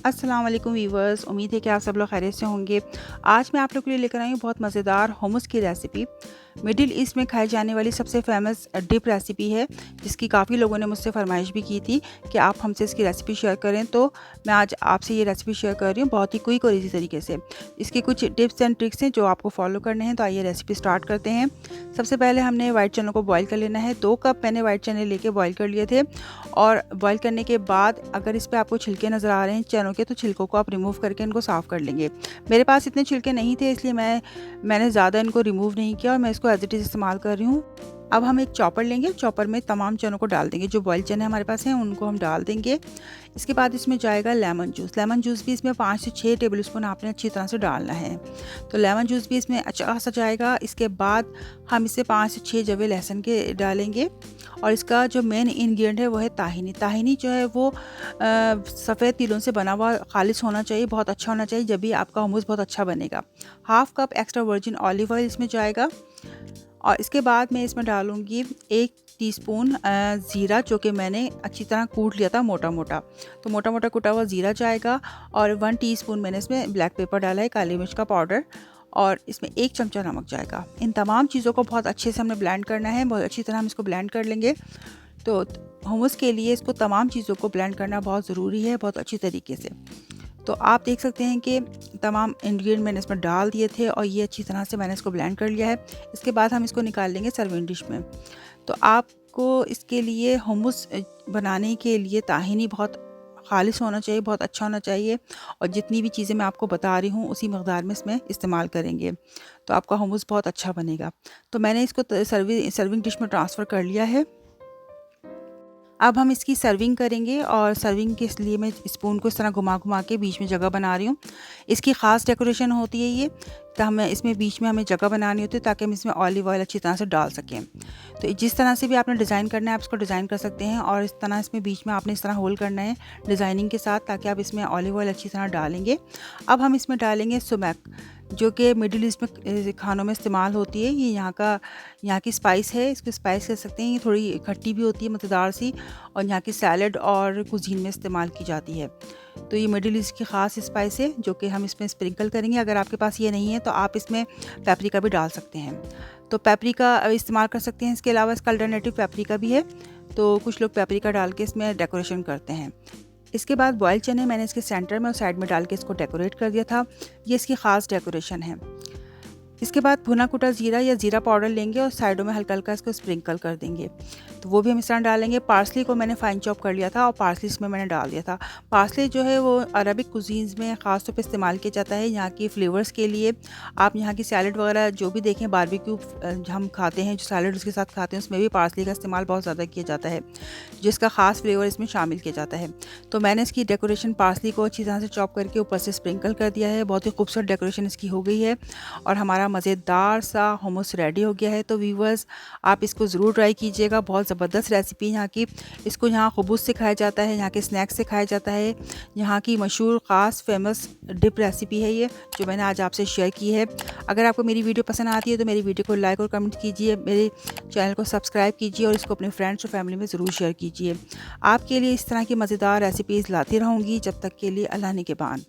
अस्सलाम वालेकुम वीवर्स, उम्मीद है कि आप सब लोग खैरियत से होंगे। आज मैं आप लोगों के लिए लेकर आई हूँ बहुत मज़ेदार हुम्मस की रेसिपी। मिडिल ईस्ट में खाई जाने वाली सबसे फेमस डिप रेसिपी है, जिसकी काफ़ी लोगों ने मुझसे फरमाइश भी की थी कि आप हमसे इसकी रेसिपी शेयर करें। तो मैं आज आपसे ये रेसिपी शेयर कर रही हूँ बहुत ही क्विक और ईजी तरीके से। इसके कुछ टिप्स एंड ट्रिक्स हैं जो आपको फॉलो करने हैं। तो आइए रेसिपी स्टार्ट करते हैं। सबसे पहले हमने वाइट चनों को बॉईल कर लेना है। 2 कप मैंने वाइट चने लेके बॉईल कर लिए थे। और बॉईल करने के बाद अगर इस पे आपको छिलके नज़र आ रहे हैं चनों के, तो छिलकों को आप रिमूव करके इनको साफ़ कर लेंगे। मेरे पास इतने छिलके नहीं थे, इसलिए मैंने ज़्यादा इनको रिमूव नहीं किया और मैं इसको एज इट इज़ इस्तेमाल कर रही हूँ। अब हम एक चॉपर लेंगे, चॉपर में तमाम चनों को डाल देंगे। जो बॉयल चने हमारे पास हैं उनको हम डाल देंगे। इसके बाद इसमें जाएगा लेमन जूस। लेमन जूस भी इसमें 5 से 6 टेबल स्पून आपने अच्छी तरह से डालना है। तो लेमन जूस भी इसमें अच्छा खासा जाएगा। इसके बाद हम इसे 5 से 6 जवे लहसुन के डालेंगे। और इसका जो मेन इंग्रेडिएंट है वो है ताहिनी। ताहिनी जो है वो सफ़ेद तिलों से बना हुआ खालिश होना चाहिए, बहुत अच्छा होना चाहिए, जब भी आपका हुम्मस बहुत अच्छा बनेगा। Half cup extra virgin olive oil इसमें जाएगा। और इसके बाद मैं इसमें डालूँगी 1 टीस्पून ज़ीरा, जो कि मैंने अच्छी तरह कूट लिया था मोटा मोटा। तो मोटा मोटा कूटा हुआ ज़ीरा जाएगा। और 1 टीस्पून मैंने इसमें ब्लैक पेपर डाला है, काली मिर्च का पाउडर। और इसमें 1 चमचा नमक जाएगा। इन तमाम चीज़ों को बहुत अच्छे से हमने ब्लेंड करना है। बहुत अच्छी तरह हम इसको ब्लेंड कर लेंगे। तो हुम्मस के लिए इसको तमाम चीज़ों को ब्लेंड करना बहुत ज़रूरी है, बहुत अच्छी तरीके से। तो आप देख सकते हैं कि तमाम इंग्रेडिएंट मैंने इसमें डाल दिए थे और ये अच्छी तरह से मैंने इसको ब्लेंड कर लिया है। इसके बाद हम इसको निकाल लेंगे सर्विंग डिश में। तो आपको इसके लिए हुम्मस बनाने के लिए ताहिनी बहुत खालिश होना चाहिए, बहुत अच्छा होना चाहिए। और जितनी भी चीज़ें मैं आपको बता रही हूँ उसी मकदार में इसमें इस्तेमाल करेंगे, तो आपका हुम्मस बहुत अच्छा बनेगा। तो मैंने इसको सर्विंग डिश में ट्रांसफ़र कर लिया है। अब हम इसकी सर्विंग करेंगे और सर्विंग के लिए मैं स्पून को इस तरह घुमा घुमा के बीच में जगह बना रही हूँ। इसकी ख़ास डेकोरेशन होती है ये, तो हमें इसमें बीच में हमें जगह बनानी होती है ताकि हम इसमें ऑलिव ऑयल अच्छी तरह से डाल सकें। तो जिस तरह से भी आपने डिज़ाइन करना है आप इसको डिज़ाइन कर सकते हैं। और इस तरह इसमें बीच में आपने इस तरह होल करना है डिज़ाइनिंग के साथ, ताकि आप इसमें ऑलिव ऑयल अच्छी तरह डालेंगे। अब हम इसमें डालेंगे सुमक, जो कि मिडिल ईस्ट में खानों में इस्तेमाल होती है। ये यहाँ की स्पाइस है, इसको स्पाइस कह सकते हैं। ये थोड़ी खट्टी भी होती है, मज़ेदार सी, और यहाँ की सैलड और कुजीन में इस्तेमाल की जाती है। तो ये मिडिल ईस्ट की ख़ास स्पाइस है जो कि हम इसमें स्प्रिंकल करेंगे। अगर आपके पास ये नहीं है तो आप इसमें पेपरिका भी डाल सकते हैं। तो पेपरिका इस्तेमाल कर सकते हैं। इसके अलावा इसका अल्टरनेटिव पेपरिका भी है, तो कुछ लोग पेपरिका डाल के इसमें डेकोरेशन करते हैं। इसके बाद बॉयल चने मैंने इसके सेंटर में और साइड में डाल के इसको डेकोरेट कर दिया था। ये इसकी ख़ास डेकोरेशन है। इसके बाद भुना कुटा ज़ीरा या ज़ीरा पाउडर लेंगे और साइडों में हल्का हल्का इसको स्प्रिंकल कर देंगे। तो वो भी हम इस तरह डालेंगे। पार्सली को मैंने फाइन चॉप कर लिया था और पार्सली इसमें मैंने डाल दिया था। पार्सली जो है वो अरबिक कुजीन्स में ख़ास तौर पे इस्तेमाल किया जाता है यहाँ की फ्लेवर्स के लिए। आप यहाँ की सैलड वगैरह जो भी देखें, बारबेक्यू हम खाते हैं, जो सैलड उसके साथ खाते हैं, उसमें भी पार्सली का इस्तेमाल बहुत ज़्यादा किया जाता है, जिसका ख़ास फ्लेवर इसमें शामिल किया जाता है। तो मैंने इसकी डेकोरेशन पार्सली को अच्छी तरह से चॉप करके ऊपर से स्प्रिंकल कर दिया है। बहुत ही खूबसूरत डेकोरेशन इसकी हो गई है और हमारा मज़ेदार सा हुम्मस रेडी हो गया है। तो व्यूअर्स, आप इसको ज़रूर ट्राई कीजिएगा। बहुत ज़बरदस्त रेसिपी यहाँ की। इसको यहाँ खुबूस से खाया जाता है, यहाँ के स्नैक्स से खाया जाता है। यहाँ की मशहूर ख़ास फेमस डिप रेसिपी है ये, जो मैंने आज आपसे शेयर की है। अगर आपको मेरी वीडियो पसंद आती है तो मेरी वीडियो को लाइक और कमेंट कीजिए, मेरे चैनल को सब्सक्राइब कीजिए और इसको अपने फ्रेंड्स और फैमिली में ज़रूर शेयर कीजिए। आपके लिए इस तरह की मज़ेदार रेसिपीज़ लाती रहूँगी। जब तक के लिए अल्लाह निगहबान।